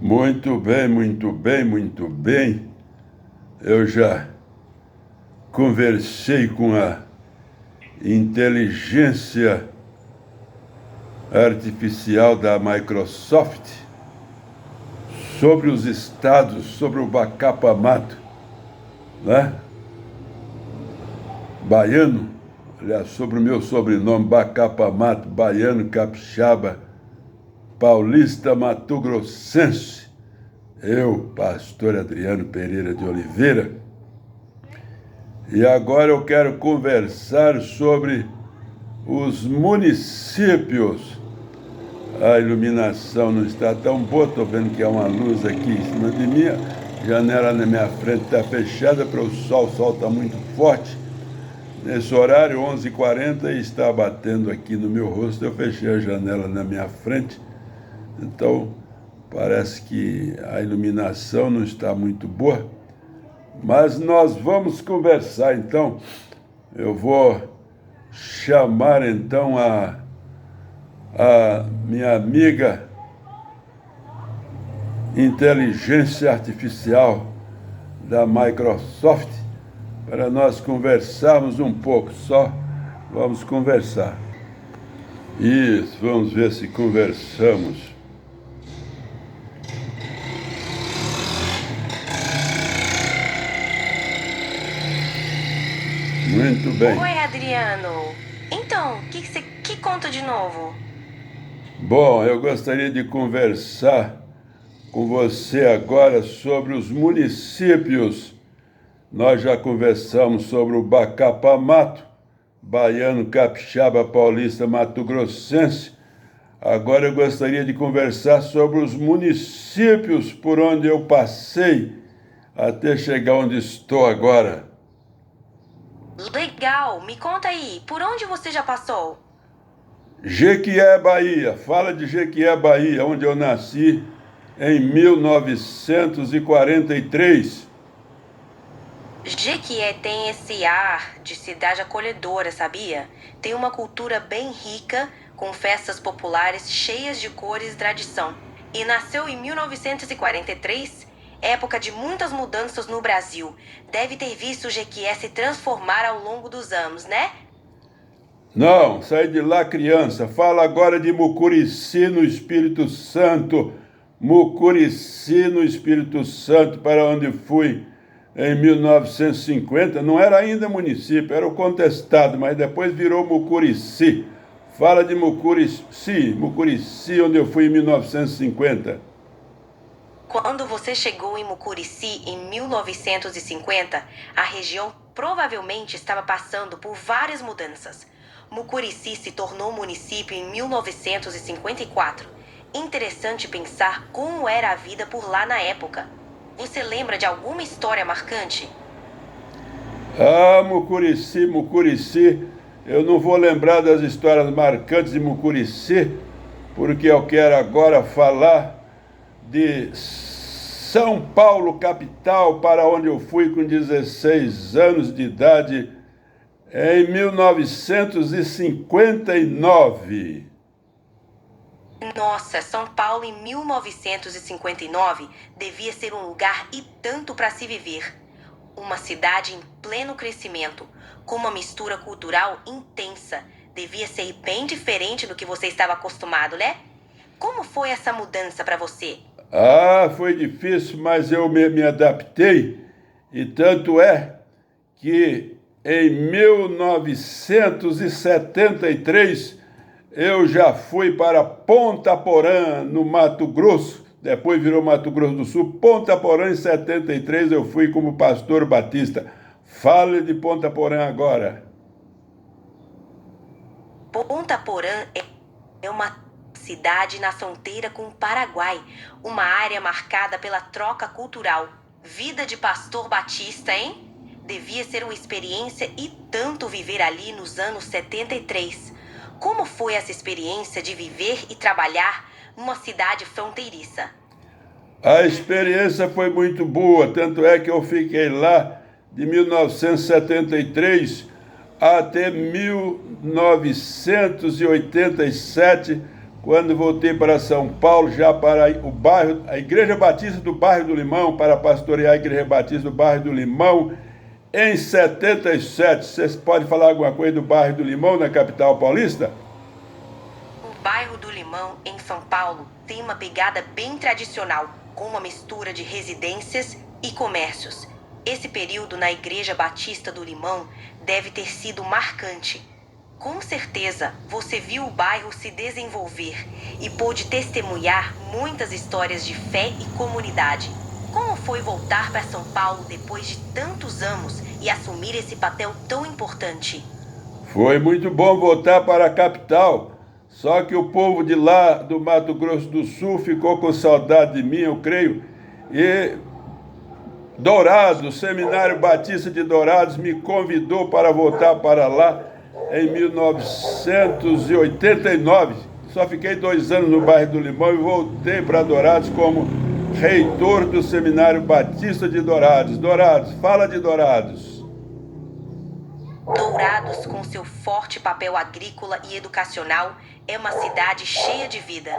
Muito bem, muito bem, muito bem. Eu já conversei com a inteligência artificial da Microsoft sobre os estados, sobre o Bacapamato, né? Baiano, aliás, sobre o meu sobrenome, Bacapamato, baiano, capixaba, paulista, mato-grossense. Eu, pastor Adriano Pereira de Oliveira. E agora eu quero conversar sobre os municípios. A iluminação não está tão boa, estou vendo que há uma luz aqui em cima de mim. A janela na minha frente está fechada para o sol está muito forte. Nesse horário, 11h40, e está batendo aqui no meu rosto. Eu fechei a janela na minha frente, então parece que a iluminação não está muito boa. Mas nós vamos conversar, então. Eu vou chamar, então, a minha amiga inteligência artificial da Microsoft para nós conversarmos um pouco. Só vamos conversar. Isso, vamos ver se conversamos. Muito bem. Oi, Adriano. Então, que conta de novo? Bom, eu gostaria de conversar com você agora sobre os municípios. Nós já conversamos sobre o Bacapamato, baiano, capixaba, paulista, mato-grossense. Agora eu gostaria de conversar sobre os municípios por onde eu passei até chegar onde estou agora. Legal, me conta aí, por onde você já passou? Jequié, Bahia. Fala de Jequié, Bahia, onde eu nasci em 1943. Jequié tem esse ar de cidade acolhedora, sabia? Tem uma cultura bem rica, com festas populares cheias de cores e tradição. E nasceu em 1943, época de muitas mudanças no Brasil. Deve ter visto Jequié se transformar ao longo dos anos, né? Não, saí de lá criança. Fala agora de Mucurici, no Espírito Santo. Mucurici, no Espírito Santo, para onde fui em 1950. Não era ainda município, era o contestado, mas depois virou Mucurici. Fala de Mucurici, onde eu fui em 1950. Quando você chegou em Mucurici em 1950, a região provavelmente estava passando por várias mudanças. Mucurici se tornou município em 1954. Interessante pensar como era a vida por lá na época. Você lembra de alguma história marcante? Ah, Mucurici. Eu não vou lembrar das histórias marcantes de Mucurici, porque eu quero agora falar de São Paulo, capital, para onde eu fui com 16 anos de idade, em 1959. Nossa, São Paulo em 1959 devia ser um lugar e tanto para se viver. Uma cidade em pleno crescimento, com uma mistura cultural intensa. Devia ser bem diferente do que você estava acostumado, né? Como foi essa mudança para você? Ah, foi difícil, mas eu me adaptei, e tanto é que em 1973 eu já fui para Ponta Porã, no Mato Grosso, depois virou Mato Grosso do Sul. Ponta Porã, em 73, eu fui como pastor batista. Fale de Ponta Porã agora. Ponta Porã é uma cidade na fronteira com o Paraguai, uma área marcada pela troca cultural. Vida de pastor batista, hein? Devia ser uma experiência e tanto viver ali nos anos 73. Como foi essa experiência de viver e trabalhar numa cidade fronteiriça? A experiência foi muito boa, tanto é que eu fiquei lá de 1973 até 1987, quando voltei para São Paulo, já para o bairro, a Igreja Batista do Bairro do Limão, para pastorear a Igreja Batista do Bairro do Limão, em 77. Vocês podem falar alguma coisa do Bairro do Limão, na capital paulista? O Bairro do Limão, em São Paulo, tem uma pegada bem tradicional, com uma mistura de residências e comércios. Esse período na Igreja Batista do Limão deve ter sido marcante. Com certeza, você viu o bairro se desenvolver e pôde testemunhar muitas histórias de fé e comunidade. Como foi voltar para São Paulo depois de tantos anos e assumir esse papel tão importante? Foi muito bom voltar para a capital, só que o povo de lá, do Mato Grosso do Sul, ficou com saudade de mim, eu creio, e Dourados, o Seminário Batista de Dourados, me convidou para voltar para lá em 1989. Só fiquei 2 anos no bairro do Limão e voltei para Dourados como reitor do Seminário Batista de Dourados. Dourados, fala de Dourados. Dourados, com seu forte papel agrícola e educacional, é uma cidade cheia de vida.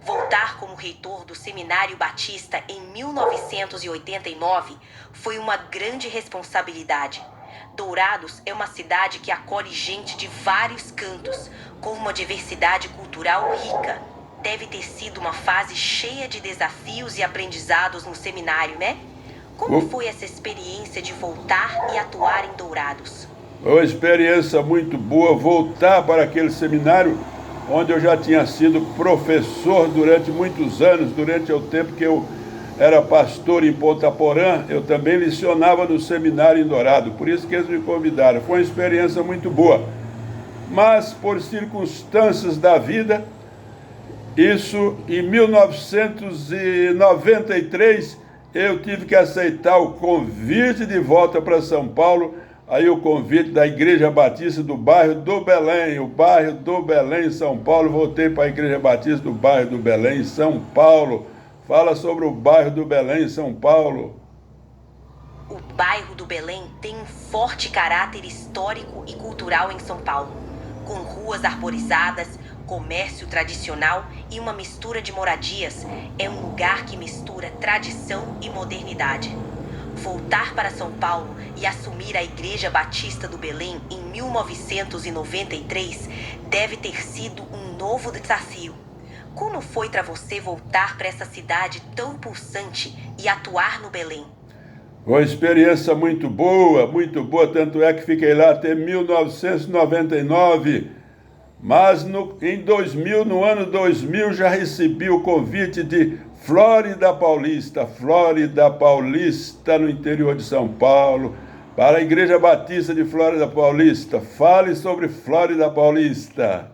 Voltar como reitor do Seminário Batista em 1989 foi uma grande responsabilidade. Dourados é uma cidade que acolhe gente de vários cantos, com uma diversidade cultural rica. Deve ter sido uma fase cheia de desafios e aprendizados no seminário, né? Como foi essa experiência de voltar e atuar em Dourados? Foi uma experiência muito boa voltar para aquele seminário onde eu já tinha sido professor durante muitos anos, durante o tempo que eu era pastor em Ponta Porã, eu também lecionava no seminário em Dourado, por isso que eles me convidaram. Foi uma experiência muito boa, mas por circunstâncias da vida, isso em 1993, eu tive que aceitar o convite de volta para São Paulo, aí o convite da Igreja Batista do Bairro do Belém, o Bairro do Belém, São Paulo. Voltei para a Igreja Batista do Bairro do Belém, São Paulo. Fala sobre o Bairro do Belém, São Paulo. O Bairro do Belém tem um forte caráter histórico e cultural em São Paulo, com ruas arborizadas, comércio tradicional e uma mistura de moradias. É um lugar que mistura tradição e modernidade. Voltar para São Paulo e assumir a Igreja Batista do Belém em 1993 deve ter sido um novo desafio. Como foi para você voltar para essa cidade tão pulsante e atuar no Belém? Foi uma experiência muito boa, tanto é que fiquei lá até 1999. Mas em 2000, no ano 2000, já recebi o convite de Flórida Paulista, no interior de São Paulo, para a Igreja Batista de Flórida Paulista. Fale sobre Flórida Paulista.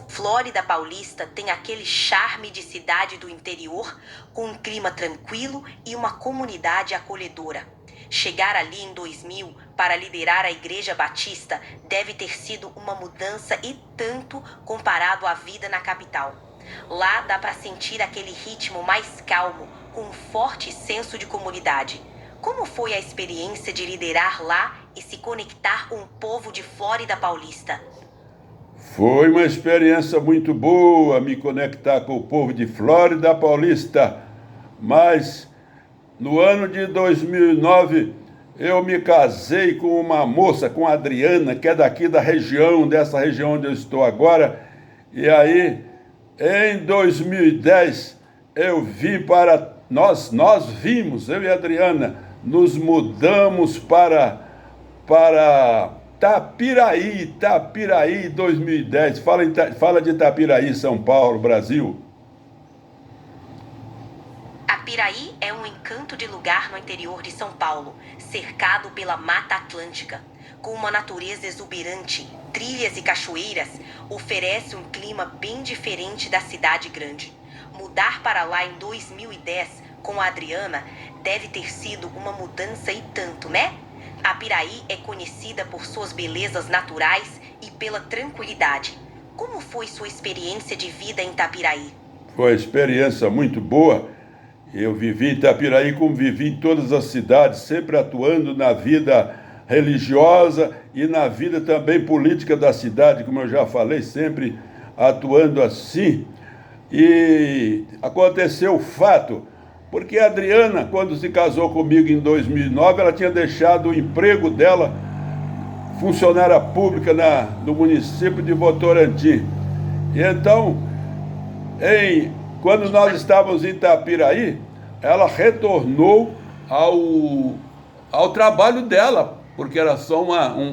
Flórida Paulista tem aquele charme de cidade do interior, com um clima tranquilo e uma comunidade acolhedora. Chegar ali em 2000 para liderar a Igreja Batista deve ter sido uma mudança e tanto comparado à vida na capital. Lá dá para sentir aquele ritmo mais calmo, com um forte senso de comunidade. Como foi a experiência de liderar lá e se conectar com o povo de Flórida Paulista? Foi uma experiência muito boa me conectar com o povo de Flórida Paulista, mas no ano de 2009 eu me casei com uma moça, com a Adriana, que é daqui da região, dessa região onde eu estou agora, e aí em 2010 eu vim para, nós vimos, eu e a Adriana, nos mudamos para Itapiraí, 2010. Fala de Itapiraí, São Paulo, Brasil. Itapiraí é um encanto de lugar no interior de São Paulo, cercado pela Mata Atlântica. Com uma natureza exuberante, trilhas e cachoeiras, oferece um clima bem diferente da cidade grande. Mudar para lá em 2010 com a Adriana deve ter sido uma mudança e tanto, né? A Piraí é conhecida por suas belezas naturais e pela tranquilidade. Como foi sua experiência de vida em Itapiraí? Foi uma experiência muito boa. Eu vivi em Itapiraí como vivi em todas as cidades, sempre atuando na vida religiosa e na vida também política da cidade, como eu já falei, sempre atuando assim. E aconteceu o fato, porque a Adriana, quando se casou comigo em 2009, ela tinha deixado o emprego dela, funcionária pública no município de Votorantim. E então, quando nós estávamos em Itapiraí, ela retornou ao trabalho dela, porque era só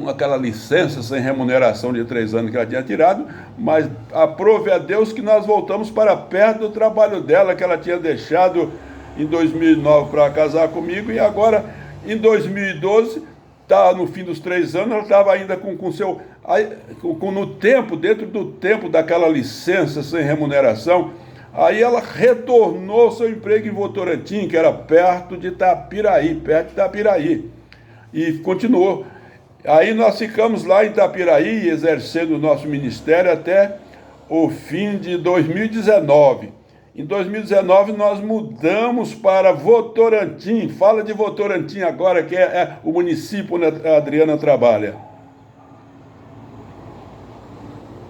aquela licença sem remuneração de 3 anos que ela tinha tirado, mas aprove a Deus que nós voltamos para perto do trabalho dela, que ela tinha deixado em 2009 para casar comigo, e agora, em 2012, no fim dos 3 anos, ela estava ainda dentro do tempo daquela licença sem remuneração. Aí ela retornou ao seu emprego em Votorantim, que era perto de Itapiraí, e continuou. Aí nós ficamos lá em Itapiraí, exercendo o nosso ministério até o fim de 2019. Em 2019 nós mudamos para Votorantim. Fala de Votorantim agora, que é o município onde a Adriana trabalha.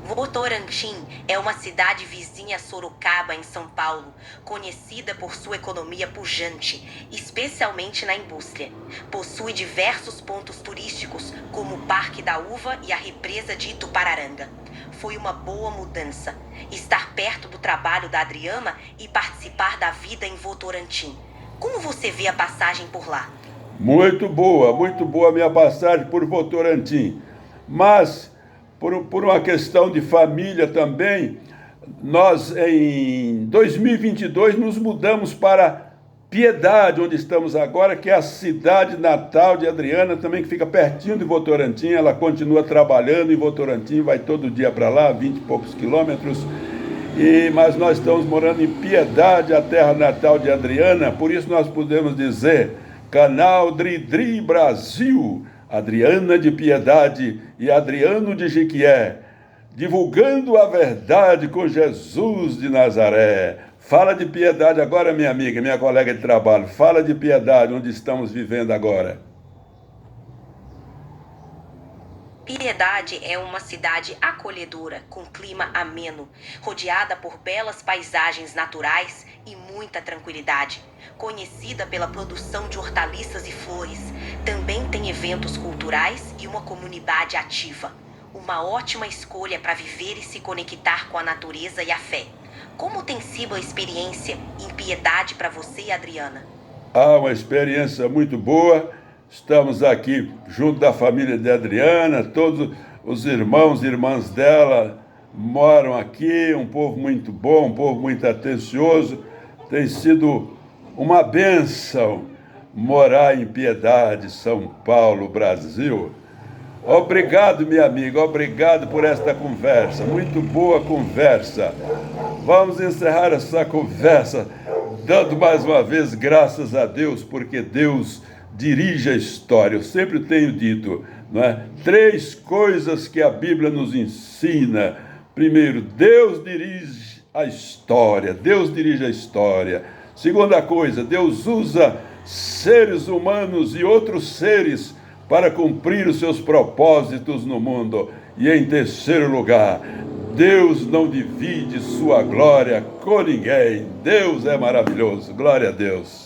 Votorantim é uma cidade vizinha a Sorocaba, em São Paulo, conhecida por sua economia pujante, especialmente na indústria. Possui diversos pontos turísticos, como o Parque da Uva e a Represa de Itupararanga. Foi uma boa mudança estar perto do trabalho da Adriana e participar da vida em Votorantim. Como você vê a passagem por lá? Muito boa a minha passagem por Votorantim. Mas, por uma questão de família também, nós em 2022 nos mudamos para Piedade, onde estamos agora, que é a cidade natal de Adriana, também que fica pertinho de Votorantim. Ela continua trabalhando em Votorantim, vai todo dia para lá, 20 e poucos quilômetros. Mas nós estamos morando em Piedade, a terra natal de Adriana, por isso nós podemos dizer, Canal Dri Brasil, Adriana de Piedade e Adriano de Jequié, divulgando a verdade com Jesus de Nazaré. Fala de Piedade agora, minha amiga, minha colega de trabalho. Fala de Piedade, onde estamos vivendo agora. Piedade é uma cidade acolhedora, com clima ameno, rodeada por belas paisagens naturais e muita tranquilidade. Conhecida pela produção de hortaliças e flores, também tem eventos culturais e uma comunidade ativa. Uma ótima escolha para viver e se conectar com a natureza e a fé. Como tem sido a experiência em Piedade para você, Adriana? Uma experiência muito boa. Estamos aqui junto da família de Adriana, todos os irmãos e irmãs dela moram aqui, um povo muito bom, um povo muito atencioso. Tem sido uma bênção morar em Piedade, São Paulo, Brasil. Obrigado, minha amiga, obrigado por esta conversa, muito boa conversa. Vamos encerrar essa conversa dando mais uma vez graças a Deus, porque Deus dirige a história. Eu sempre tenho dito, não é? 3 coisas que a Bíblia nos ensina. Primeiro, Deus dirige a história. Segunda coisa, Deus usa seres humanos e outros seres para cumprir os seus propósitos no mundo. E em terceiro lugar, Deus não divide sua glória com ninguém. Deus é maravilhoso. Glória a Deus.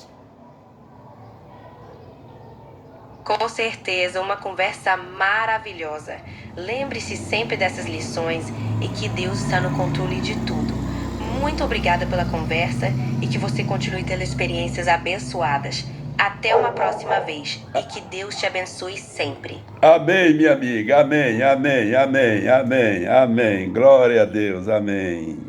Com certeza, uma conversa maravilhosa. Lembre-se sempre dessas lições e que Deus está no controle de tudo. Muito obrigada pela conversa e que você continue tendo experiências abençoadas. Até uma próxima vez e que Deus te abençoe sempre. Amém, minha amiga. Amém. Glória a Deus. Amém.